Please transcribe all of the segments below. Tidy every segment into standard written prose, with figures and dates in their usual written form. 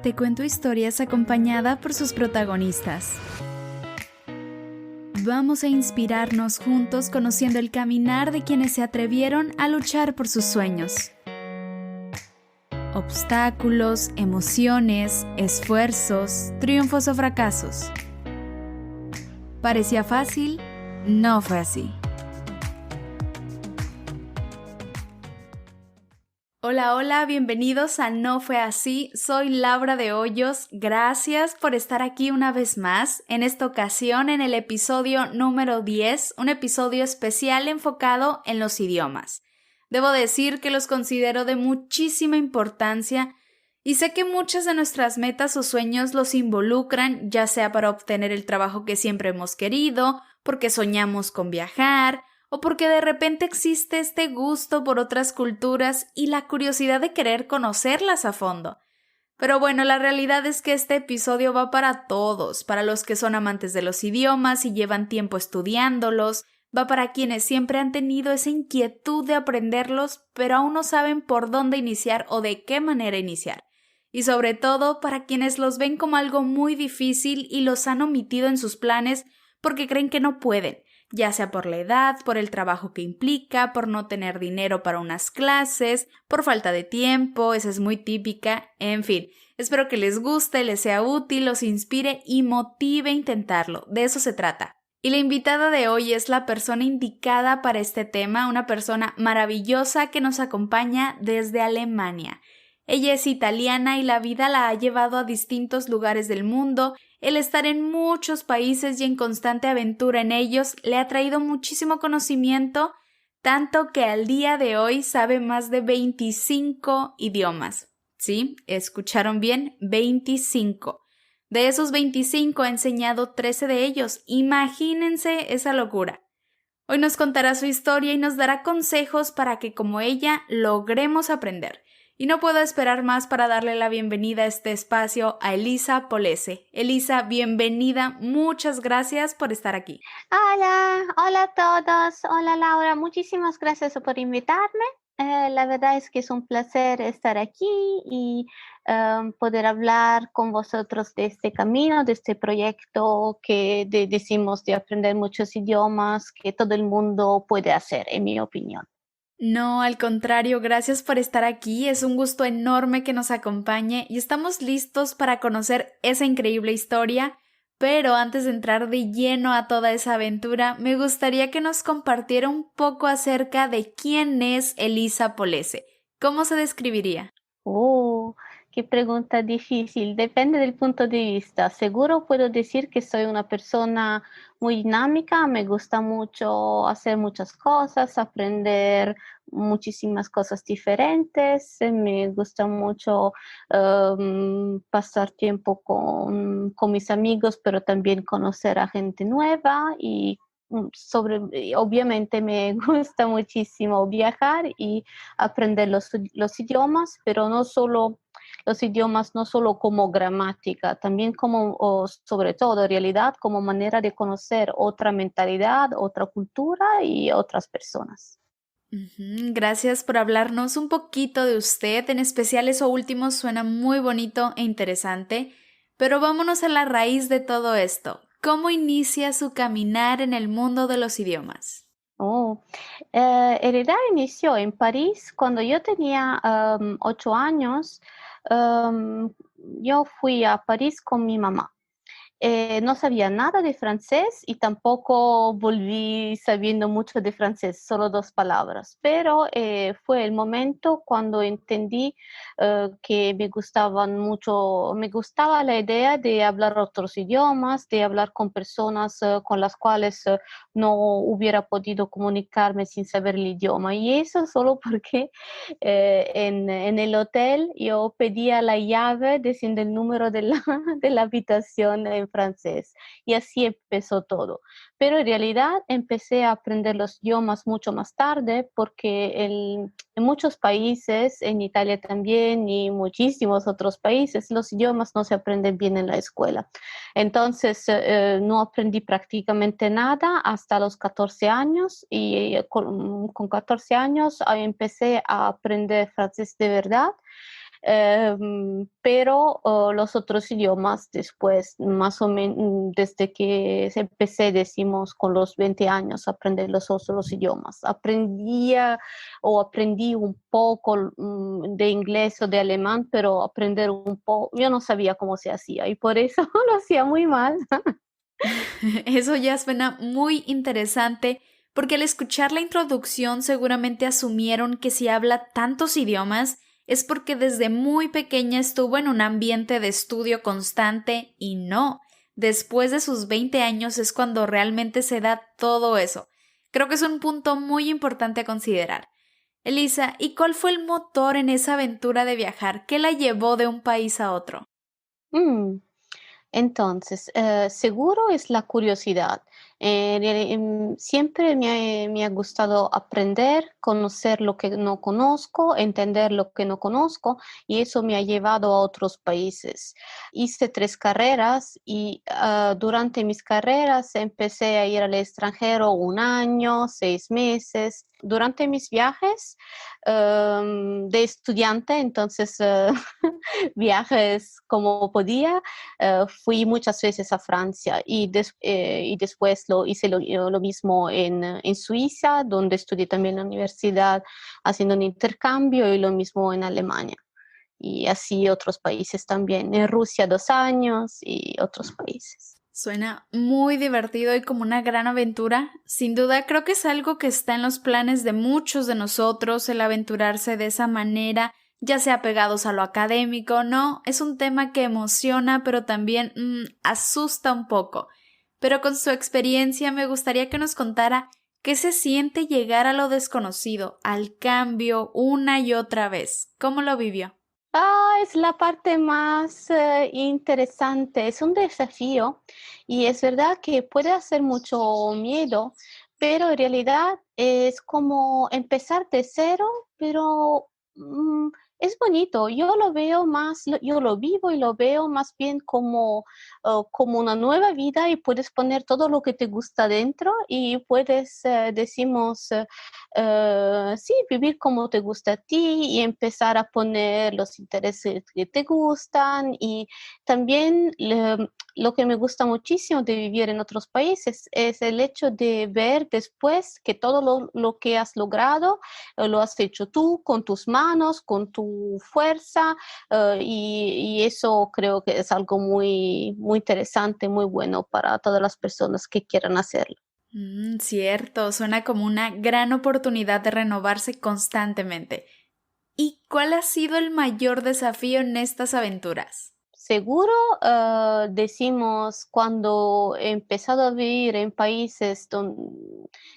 Te cuento historias acompañada por sus protagonistas. Vamos a inspirarnos juntos conociendo el caminar de quienes se atrevieron a luchar por sus sueños. Obstáculos, emociones, esfuerzos, triunfos o fracasos. ¿Parecía fácil? No fue así. Hola, hola, bienvenidos a No Fue Así, soy Laura de Hoyos, gracias por estar aquí una vez más, en esta ocasión en el episodio número 10, un episodio especial enfocado en los idiomas. Debo decir que los considero de muchísima importancia y sé que muchas de nuestras metas o sueños los involucran, ya sea para obtener el trabajo que siempre hemos querido, porque soñamos con viajar, o porque de repente existe este gusto por otras culturas y la curiosidad de querer conocerlas a fondo. Pero bueno, la realidad es que este episodio va para todos, para los que son amantes de los idiomas y llevan tiempo estudiándolos, va para quienes siempre han tenido esa inquietud de aprenderlos, pero aún no saben por dónde iniciar o de qué manera iniciar. Y sobre todo para quienes los ven como algo muy difícil y los han omitido en sus planes porque creen que no pueden, ya sea por la edad, por el trabajo que implica, por no tener dinero para unas clases, por falta de tiempo, esa es muy típica, en fin. Espero que les guste, les sea útil, los inspire y motive a intentarlo, de eso se trata. Y la invitada de hoy es la persona indicada para este tema, una persona maravillosa que nos acompaña desde Alemania. Ella es italiana y la vida la ha llevado a distintos lugares del mundo. El estar en muchos países y en constante aventura en ellos le ha traído muchísimo conocimiento, tanto que al día de hoy sabe más de 25 idiomas. ¿Sí? ¿Escucharon bien? 25. De esos 25 ha enseñado 13 de ellos. Imagínense esa locura. Hoy nos contará su historia y nos dará consejos para que, como ella, logremos aprender. Y no puedo esperar más para darle la bienvenida a este espacio a Elisa Polese. Elisa, bienvenida. Muchas gracias por estar aquí. Hola a todos. Hola Laura, muchísimas gracias por invitarme. La verdad es que es un placer estar aquí y poder hablar con vosotros de este camino, de este proyecto que decimos de aprender muchos idiomas que todo el mundo puede hacer, en mi opinión. No, al contrario, gracias por estar aquí. Es un gusto enorme que nos acompañe y estamos listos para conocer esa increíble historia. Pero antes de entrar de lleno a toda esa aventura, me gustaría que nos compartiera un poco acerca de quién es Elisa Polese. ¿Cómo se describiría? Oh, qué pregunta difícil. Depende del punto de vista. Seguro puedo decir que soy una persona muy dinámica. Me gusta mucho hacer muchas cosas, aprender muchísimas cosas diferentes. Me gusta mucho pasar tiempo con mis amigos, pero también conocer a gente nueva obviamente me gusta muchísimo viajar y aprender los idiomas, pero no solo los idiomas, no solo como gramática, también sobre todo en realidad como manera de conocer otra mentalidad, otra cultura y otras personas. Gracias por hablarnos un poquito de usted, en especial eso último suena muy bonito e interesante, pero vámonos a la raíz de todo esto. ¿Cómo inicia su caminar en el mundo de los idiomas? Oh, en realidad inició en París cuando yo tenía 8 años. Yo fui a París con mi mamá. No sabía nada de francés y tampoco volví sabiendo mucho de francés, solo 2 palabras. Pero fue el momento cuando entendí que me gustaba la idea de hablar otros idiomas, de hablar con personas con las cuales no hubiera podido comunicarme sin saber el idioma. Y eso solo porque en el hotel yo pedía la llave diciendo el número de la, de la habitación en francés. Y así empezó todo. Pero en realidad empecé a aprender los idiomas mucho más tarde porque en muchos países, en Italia también y muchísimos otros países, los idiomas no se aprenden bien en la escuela. Entonces no aprendí prácticamente nada hasta los 14 años y con 14 años empecé a aprender francés de verdad. pero los otros idiomas después, más o menos desde que empecé, decimos, con los 20 años, a aprender los otros idiomas. Aprendí un poco de inglés o de alemán, pero aprender un poco, yo no sabía cómo se hacía y por eso lo hacía muy mal. Eso ya suena muy interesante, porque al escuchar la introducción seguramente asumieron que si habla tantos idiomas es porque desde muy pequeña estuvo en un ambiente de estudio constante y no. Después de sus 20 años es cuando realmente se da todo eso. Creo que es un punto muy importante a considerar. Elisa, ¿y cuál fue el motor en esa aventura de viajar? ¿Qué la llevó de un país a otro? Mm. Entonces, seguro es la curiosidad. Siempre me ha gustado aprender, conocer lo que no conozco, entender lo que no conozco y eso me ha llevado a otros países. Hice 3 carreras y durante mis carreras empecé a ir al extranjero 1 año, 6 meses. Durante mis viajes de estudiante, entonces viajes como podía. Fui muchas veces a Francia y después hice lo mismo en Suiza, donde estudié también en la universidad haciendo un intercambio y lo mismo en Alemania. Y así otros países también, en Rusia 2 años y otros países. Suena muy divertido y como una gran aventura. Sin duda, creo que es algo que está en los planes de muchos de nosotros, el aventurarse de esa manera, ya sea pegados a lo académico, ¿no? Es un tema que emociona, pero también asusta un poco. Pero con su experiencia me gustaría que nos contara qué se siente llegar a lo desconocido, al cambio, una y otra vez. ¿Cómo lo vivió? Es la parte más interesante, es un desafío y es verdad que puede hacer mucho miedo, pero en realidad es como empezar de cero, pero es bonito. Yo lo veo más, yo lo vivo y lo veo más bien como una nueva vida y puedes poner todo lo que te gusta dentro y puedes, decimos, sí, vivir como te gusta a ti y empezar a poner los intereses que te gustan y también lo que me gusta muchísimo de vivir en otros países es el hecho de ver después que todo lo que has logrado lo has hecho tú con tus manos, con tu fuerza y eso creo que es algo muy, muy interesante, muy bueno para todas las personas que quieran hacerlo. Cierto, suena como una gran oportunidad de renovarse constantemente. ¿Y cuál ha sido el mayor desafío en estas aventuras? Seguro, decimos cuando he empezado a vivir en países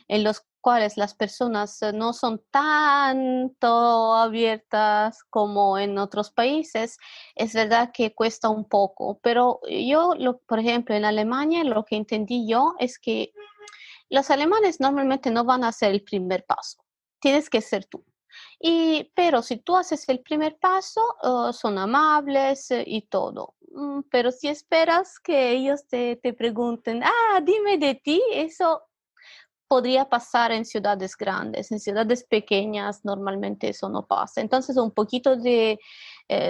en los cuales las personas no son tanto abiertas como en otros países, es verdad que cuesta un poco, pero por ejemplo, en Alemania lo que entendí yo es que los alemanes normalmente no van a hacer el primer paso, tienes que ser tú. Pero si tú haces el primer paso, son amables y todo. Pero si esperas que ellos te pregunten, dime de ti, eso podría pasar en ciudades grandes. En ciudades pequeñas normalmente eso no pasa. Entonces un poquito de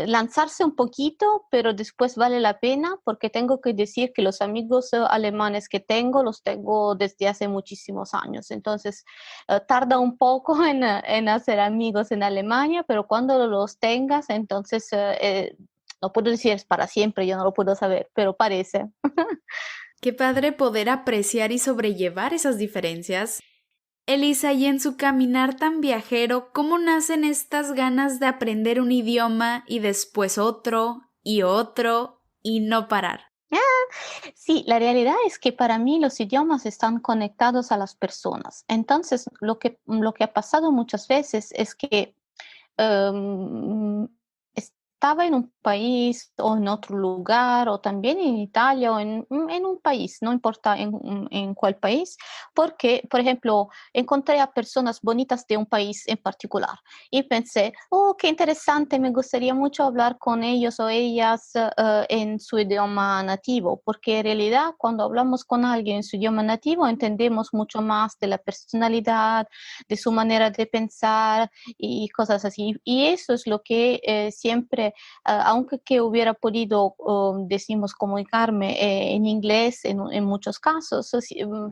lanzarse un poquito, pero después vale la pena porque tengo que decir que los amigos alemanes que tengo los tengo desde hace muchísimos años. Entonces tarda un poco en hacer amigos en Alemania, pero cuando los tengas, entonces no puedo decir es para siempre, yo no lo puedo saber, pero parece. Qué padre poder apreciar y sobrellevar esas diferencias. Elisa, y en su caminar tan viajero, ¿cómo nacen estas ganas de aprender un idioma y después otro y no parar? Sí, la realidad es que para mí los idiomas están conectados a las personas. Entonces, lo que ha pasado muchas veces es que em, estaba en un país o en otro lugar o también en Italia o en un país, no importa en cuál país, porque, por ejemplo, encontré a personas bonitas de un país en particular y pensé, oh, qué interesante, me gustaría mucho hablar con ellos o ellas en su idioma nativo, porque en realidad cuando hablamos con alguien en su idioma nativo entendemos mucho más de la personalidad, de su manera de pensar y cosas así. Y eso es lo que siempre aunque que hubiera podido, decimos, comunicarme en inglés en muchos casos,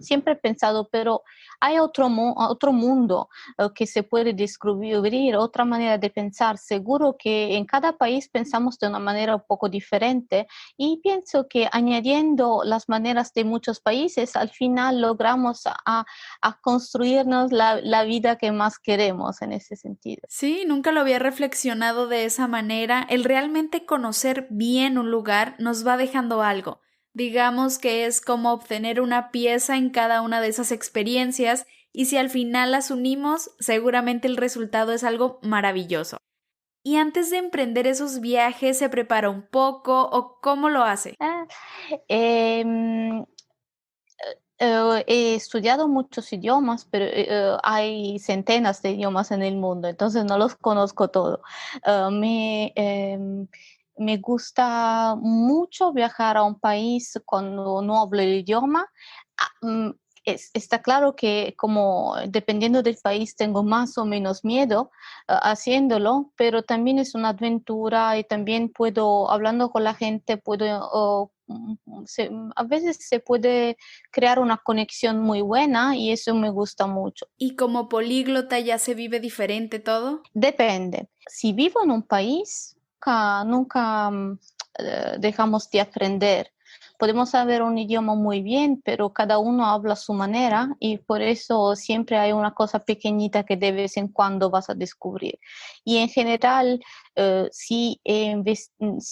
siempre he pensado, pero hay otro mundo que se puede descubrir, otra manera de pensar. Seguro que en cada país pensamos de una manera un poco diferente y pienso que añadiendo las maneras de muchos países, al final logramos a construirnos la vida que más queremos en ese sentido. Sí, nunca lo había reflexionado de esa manera. El realmente conocer bien un lugar nos va dejando algo. Digamos que es como obtener una pieza en cada una de esas experiencias y si al final las unimos, seguramente el resultado es algo maravilloso. ¿Y antes de emprender esos viajes se prepara un poco o cómo lo hace? Ah, em, he estudiado muchos idiomas, pero hay centenas de idiomas en el mundo, entonces no los conozco todos. Me gusta mucho viajar a un país cuando no hablo el idioma. Ah, está claro que como dependiendo del país tengo más o menos miedo haciéndolo, pero también es una aventura y también puedo, hablando con la gente, puedo, a veces se puede crear una conexión muy buena y eso me gusta mucho. ¿Y como políglota ya se vive diferente todo? Depende. Si vivo en un país, nunca dejamos de aprender. Podemos saber un idioma muy bien, pero cada uno habla a su manera y por eso siempre hay una cosa pequeñita que de vez en cuando vas a descubrir. Y en general, si he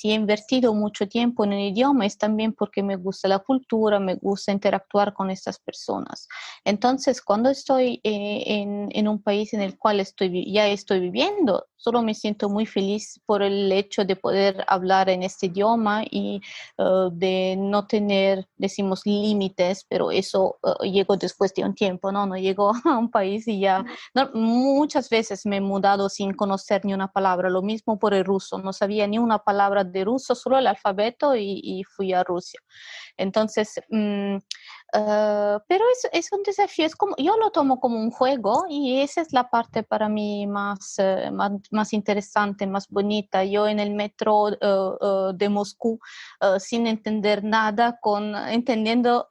invertido mucho tiempo en el idioma es también porque me gusta la cultura, me gusta interactuar con estas personas. Entonces, cuando estoy en un país en el cual ya estoy viviendo, solo me siento muy feliz por el hecho de poder hablar en este idioma y de no tener, decimos, límites, pero eso llegó después de un tiempo, ¿no? No llego a un país y ya. No, muchas veces me he mudado sin conocer ni una palabra, lo mismo por el ruso, no sabía ni una palabra de ruso, solo el alfabeto y fui a Rusia. Entonces, pero es un desafío, es como, yo lo tomo como un juego y esa es la parte para mí más interesante, más bonita. Yo en el metro de Moscú, sin entender nada, entendiendo,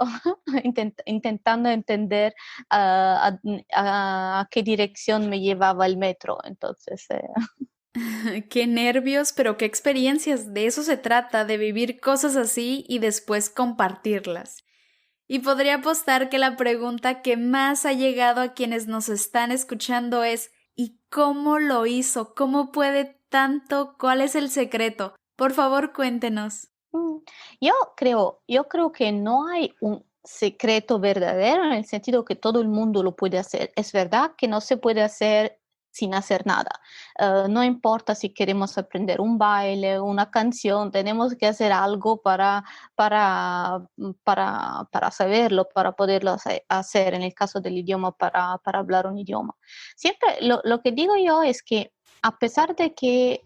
intentando entender a qué dirección me llevaba el metro. Entonces, Qué nervios, pero qué experiencias. De eso se trata, de vivir cosas así y después compartirlas. Y podría apostar que la pregunta que más ha llegado a quienes nos están escuchando es ¿y cómo lo hizo? ¿Cómo puede tanto? ¿Cuál es el secreto? Por favor, cuéntenos. Mm, yo creo que no hay un secreto verdadero en el sentido que todo el mundo lo puede hacer. Es verdad que no se puede hacer sin hacer nada. No importa si queremos aprender un baile, una canción, tenemos que hacer algo para saberlo, para poderlo hacer, en el caso del idioma, para hablar un idioma. Siempre lo que digo yo es que a pesar de que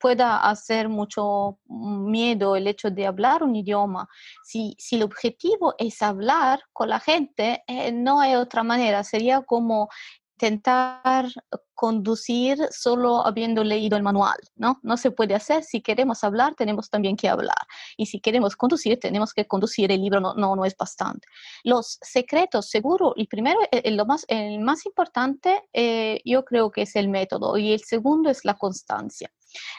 pueda hacer mucho miedo el hecho de hablar un idioma, si el objetivo es hablar con la gente, no hay otra manera. Sería como intentar conducir solo habiendo leído el manual, ¿no? No se puede hacer. Si queremos hablar, tenemos también que hablar. Y si queremos conducir, tenemos que conducir. El libro no es bastante. Los secretos, seguro, el primero, el más importante, yo creo que es el método. Y el segundo es la constancia,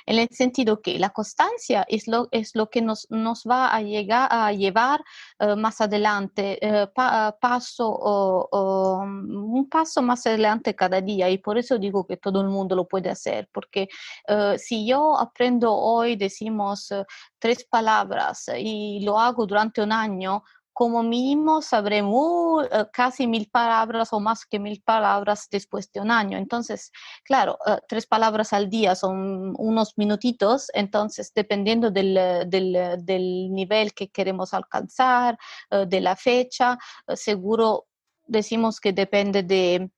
en el sentido que la constancia es lo que nos va a llevar más adelante, un paso más adelante cada día. Y por eso digo que todo el mundo lo puede hacer, porque si yo aprendo hoy, decimos, 3 palabras y lo hago durante un año, como mínimo sabré casi 1.000 palabras o más que 1.000 palabras después de un año. Entonces, claro, 3 palabras al día son unos minutitos, entonces dependiendo del nivel que queremos alcanzar, de la fecha, seguro decimos que depende de,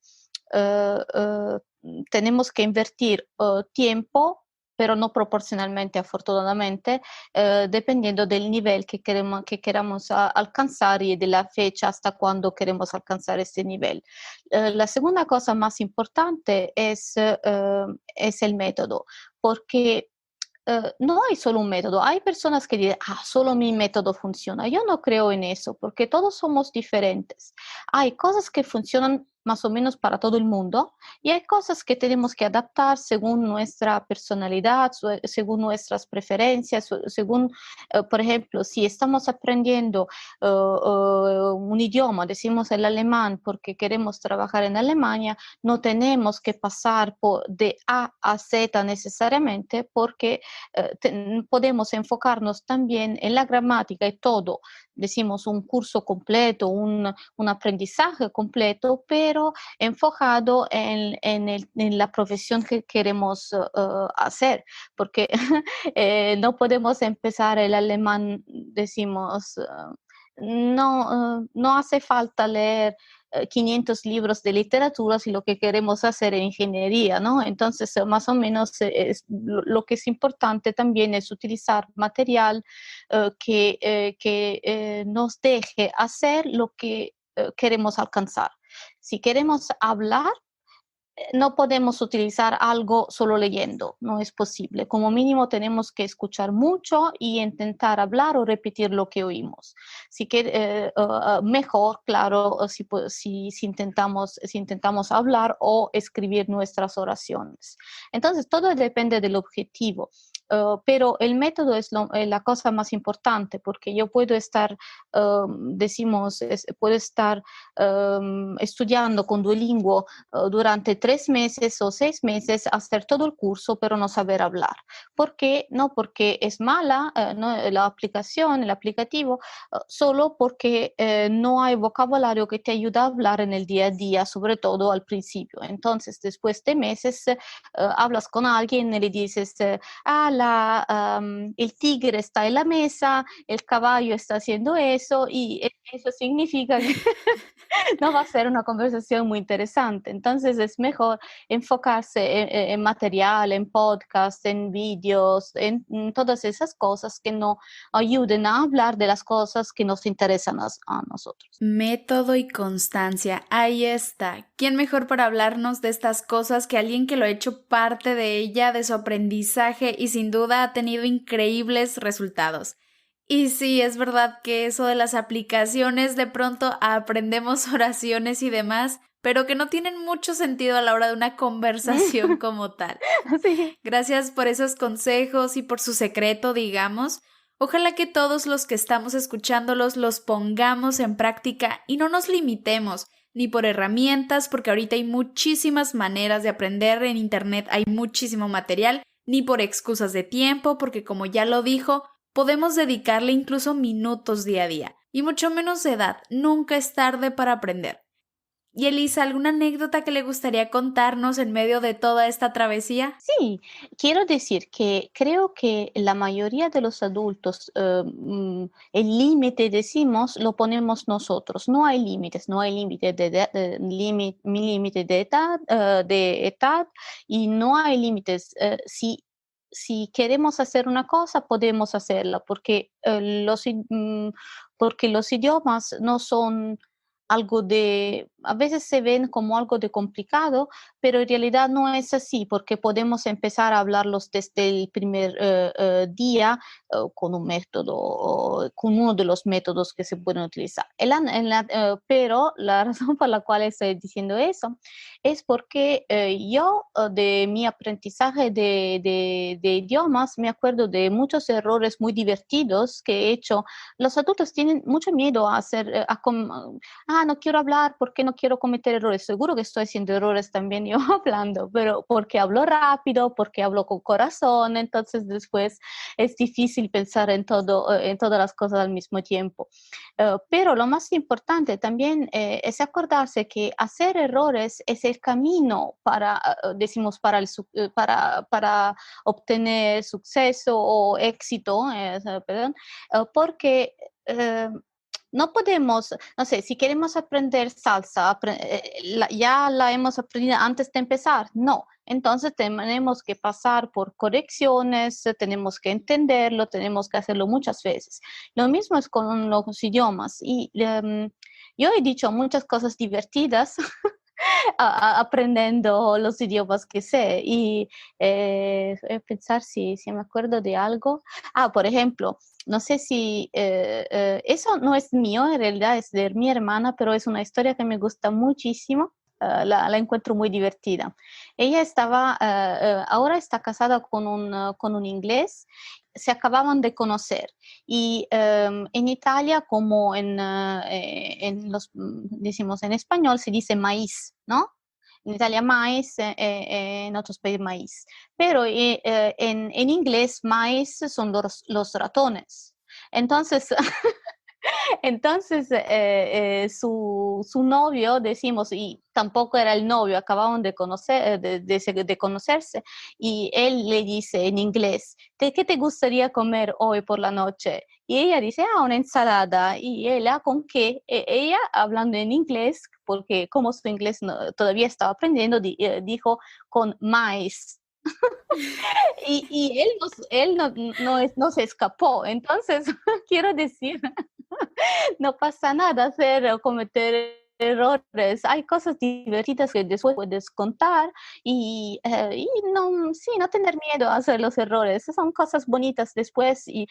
tenemos que invertir tiempo pero no proporcionalmente, afortunadamente, dependiendo del nivel que queramos alcanzar y de la fecha hasta cuando queremos alcanzar ese nivel. La segunda cosa más importante es el método, porque no hay solo un método. Hay personas que dicen, solo mi método funciona. Yo no creo en eso, porque todos somos diferentes. Hay cosas que funcionan más o menos para todo el mundo y hay cosas que tenemos que adaptar según nuestra personalidad, según nuestras preferencias, según, por ejemplo, si estamos aprendiendo un idioma, decimos el alemán porque queremos trabajar en Alemania, no tenemos que pasar de A a Z necesariamente porque podemos enfocarnos también en la gramática y todo. Decimos un curso completo, un aprendizaje completo, pero enfocado en la profesión que queremos hacer, porque no podemos empezar el alemán, decimos, no hace falta leer 500 libros de literatura si lo que queremos hacer es ingeniería, ¿no? Entonces, más o menos lo que es importante también es utilizar material que nos deje hacer lo que queremos alcanzar. Si queremos hablar, no podemos utilizar algo solo leyendo, no es posible. Como mínimo tenemos que escuchar mucho y intentar hablar o repetir lo que oímos. Mejor, claro, si intentamos hablar o escribir nuestras oraciones. Entonces, todo depende del objetivo. Pero el método es la cosa más importante porque yo puedo estar, puedo estar estudiando con Duolingo durante 3 meses o 6 meses, hacer todo el curso, pero no saber hablar. ¿Por qué? No porque es mala no, la aplicación, el aplicativo, solo porque no hay vocabulario que te ayuda a hablar en el día a día, sobre todo al principio. Entonces, después de meses, hablas con alguien y le dices, el tigre está en la mesa, el caballo está haciendo eso, y eso significa que no va a ser una conversación muy interesante. Entonces es mejor enfocarse en material, en podcast, en vídeos, en todas esas cosas que nos ayuden a hablar de las cosas que nos interesan a nosotros. Método y constancia, ahí está. ¿Quién mejor para hablarnos de estas cosas que alguien que lo ha hecho parte de ella, de su aprendizaje y sin duda ha tenido increíbles resultados? Y sí, es verdad que eso de las aplicaciones, de pronto aprendemos oraciones y demás, pero que no tienen mucho sentido a la hora de una conversación como tal. Sí. Gracias por esos consejos y por su secreto, digamos. Ojalá que todos los que estamos escuchándolos los pongamos en práctica y no nos limitemos ni por herramientas, porque ahorita hay muchísimas maneras de aprender en internet, hay muchísimo material, ni por excusas de tiempo, porque como ya lo dijo, podemos dedicarle incluso minutos día a día, y mucho menos de edad, nunca es tarde para aprender. Y Elisa, ¿alguna anécdota que le gustaría contarnos en medio de toda esta travesía? Sí, quiero decir que creo que la mayoría de los adultos, el límite, decimos, lo ponemos nosotros. No hay límites, no hay límite límite de edad y no hay límites. Si queremos hacer una cosa, podemos hacerla, porque los idiomas no son a veces se ven como algo de complicado, pero en realidad no es así, porque podemos empezar a hablarlos desde el primer día con un método, o con uno de los métodos que se pueden utilizar. Pero la razón por la cual estoy diciendo eso es porque yo de mi aprendizaje de idiomas me acuerdo de muchos errores muy divertidos que he hecho. Los adultos tienen mucho miedo a hacer, no quiero hablar porque no quiero cometer errores. Seguro que estoy haciendo errores también yo hablando, pero porque hablo rápido, porque hablo con corazón, entonces después es difícil pensar en todas las cosas al mismo tiempo. Pero lo más importante también es acordarse que hacer errores es el camino decimos, para obtener suceso o éxito, perdón, porque no podemos, no sé, si queremos aprender salsa, ya la hemos aprendido antes de empezar. No, Entonces tenemos que pasar por correcciones, tenemos que entenderlo, tenemos que hacerlo muchas veces. Lo mismo es con los idiomas. Y yo he dicho muchas cosas divertidas aprendiendo los idiomas que sé. Y voy a pensar si me acuerdo de algo. Por ejemplo, no sé si eso no es mío, en realidad es de mi hermana, pero es una historia que me gusta muchísimo. La encuentro muy divertida. Ella ahora está casada con un inglés, se acababan de conocer y en Italia, como decimos en español, se dice maíz, ¿no? En Italia maíz, en otros países maíz. Pero en inglés maíz son los ratones. Entonces, su novio, decimos, y tampoco era el novio, acababan de conocerse, y él le dice en inglés, ¿qué te gustaría comer hoy por la noche? Y ella dice, una ensalada. Y él, ¿con qué? Ella, hablando en inglés, porque como su inglés todavía estaba aprendiendo, dijo con maíz. Y él no se escapó. Entonces, quiero decir, no pasa nada hacer o cometer errores. Hay cosas divertidas que después puedes contar y no, sí, no tener miedo a hacer los errores. Son cosas bonitas después y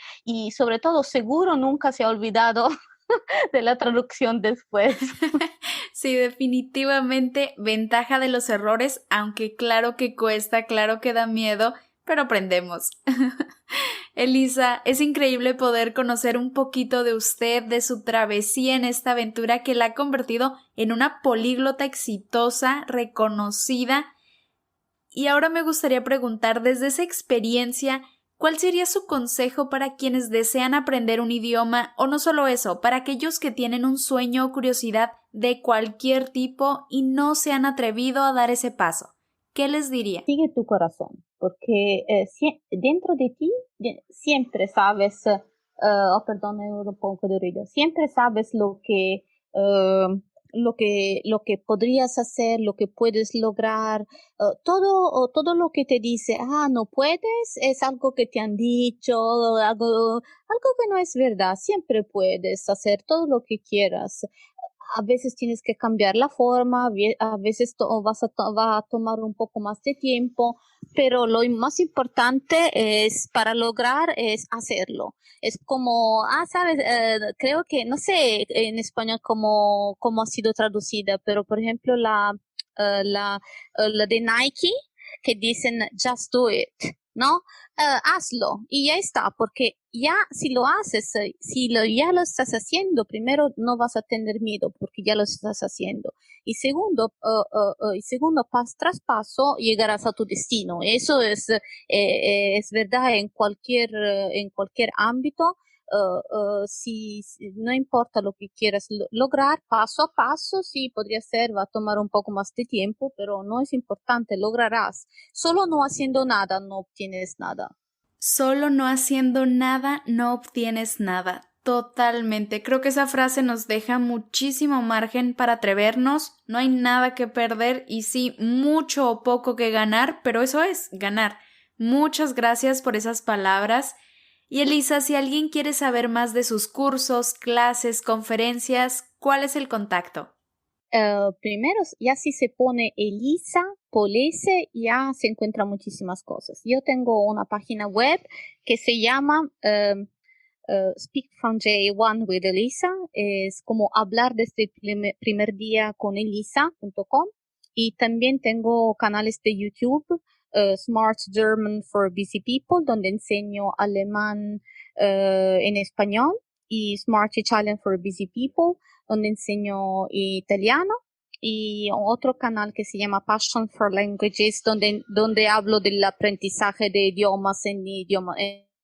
sobre todo seguro nunca se ha olvidado de la traducción después. Sí, definitivamente ventaja de los errores, aunque claro que cuesta, claro que da miedo, pero aprendemos. Elisa, es increíble poder conocer un poquito de usted, de su travesía en esta aventura que la ha convertido en una políglota exitosa, reconocida. Y ahora me gustaría preguntar, desde esa experiencia, ¿cuál sería su consejo para quienes desean aprender un idioma o no solo eso, para aquellos que tienen un sueño o curiosidad de cualquier tipo y no se han atrevido a dar ese paso? ¿Qué les diría? Sigue tu corazón, porque dentro de ti siempre sabes, perdón, un poco de ruido, siempre sabes lo que podrías hacer, lo que puedes lograr, todo lo que te dice, no puedes, es algo que te han dicho, algo que no es verdad, siempre puedes hacer todo lo que quieras. A veces tienes que cambiar la forma, a veces va a tomar un poco más de tiempo, pero lo más importante es para lograr es hacerlo. Es como, sabes, creo que, no sé en español cómo ha sido traducida, pero por ejemplo la de Nike que dicen just do it, ¿no? Hazlo y ya está, porque ya si lo haces, ya lo estás haciendo, primero no vas a tener miedo porque ya lo estás haciendo. Y segundo, tras paso llegarás a tu destino. Eso es verdad en cualquier ámbito. Si no importa lo que quieras lograr, paso a paso, sí, podría ser, va a tomar un poco más de tiempo, pero no es importante, lograrás. Solo no haciendo nada no obtienes nada. Solo no haciendo nada, no obtienes nada. Totalmente. Creo que esa frase nos deja muchísimo margen para atrevernos. No hay nada que perder y sí, mucho o poco que ganar, pero eso es, ganar. Muchas gracias por esas palabras. Y Elisa, si alguien quiere saber más de sus cursos, clases, conferencias, ¿cuál es el contacto? Primero, ya si se pone Elisa Polese, ya se encuentran muchísimas cosas. Yo tengo una página web que se llama Speak from J1 with Elisa. Es como hablar desde el primer día con Elisa.com. Y también tengo canales de YouTube, Smart German for Busy People, donde enseño alemán en español, y Smart Italian for Busy People, donde enseño italiano, y otro canal que se llama Passion for Languages, donde hablo del aprendizaje de idiomas en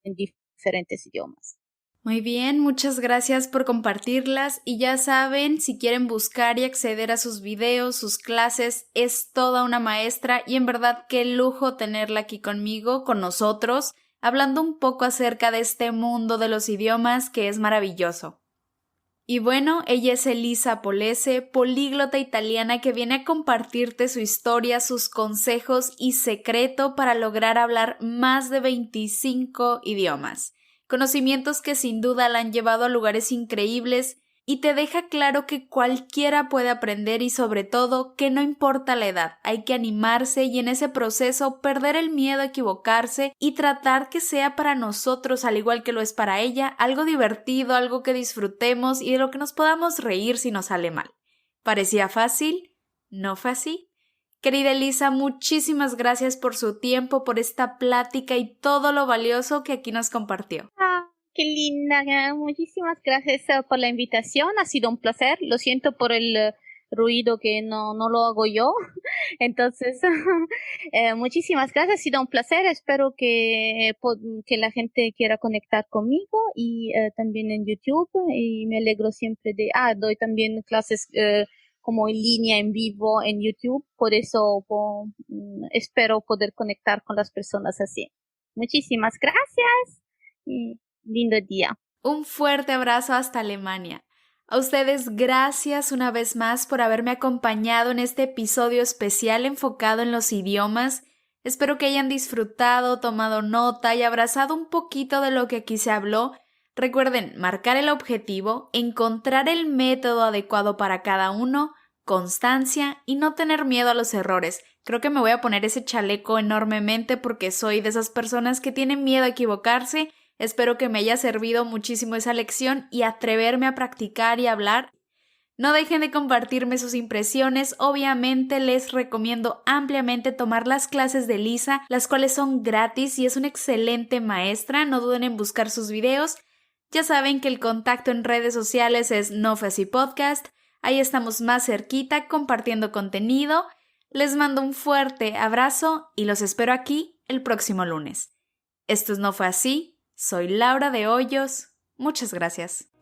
diferentes idiomas. Muy bien, muchas gracias por compartirlas y ya saben, si quieren buscar y acceder a sus videos, sus clases, es toda una maestra y en verdad qué lujo tenerla aquí conmigo, con nosotros, hablando un poco acerca de este mundo de los idiomas que es maravilloso. Y bueno, ella es Elisa Polese, políglota italiana que viene a compartirte su historia, sus consejos y secreto para lograr hablar más de 25 idiomas. Conocimientos que sin duda la han llevado a lugares increíbles y te deja claro que cualquiera puede aprender y sobre todo que no importa la edad, hay que animarse y en ese proceso perder el miedo a equivocarse y tratar que sea para nosotros, al igual que lo es para ella, algo divertido, algo que disfrutemos y de lo que nos podamos reír si nos sale mal. ¿Parecía fácil? ¿No fue así? Querida Elisa, muchísimas gracias por su tiempo, por esta plática y todo lo valioso que aquí nos compartió. Qué linda, muchísimas gracias por la invitación, ha sido un placer, lo siento por el ruido que no lo hago yo, entonces muchísimas gracias, ha sido un placer, espero que la gente quiera conectar conmigo y también en YouTube y me alegro siempre doy también clases como en línea, en vivo, en YouTube, por eso espero poder conectar con las personas así. Muchísimas gracias y lindo día. Un fuerte abrazo hasta Alemania. A ustedes gracias una vez más por haberme acompañado en este episodio especial enfocado en los idiomas. Espero que hayan disfrutado, tomado nota y abrazado un poquito de lo que aquí se habló. Recuerden marcar el objetivo, encontrar el método adecuado para cada uno, constancia y no tener miedo a los errores. Creo que me voy a poner ese chaleco enormemente porque soy de esas personas que tienen miedo a equivocarse. Espero que me haya servido muchísimo esa lección y atreverme a practicar y hablar. No dejen de compartirme sus impresiones. Obviamente les recomiendo ampliamente tomar las clases de Elisa, las cuales son gratis y es una excelente maestra. No duden en buscar sus videos. Ya saben que el contacto en redes sociales es No Fue Así Podcast. Ahí estamos más cerquita compartiendo contenido. Les mando un fuerte abrazo y los espero aquí el próximo lunes. Esto es No Fue Así. Soy Laura de Hoyos. Muchas gracias.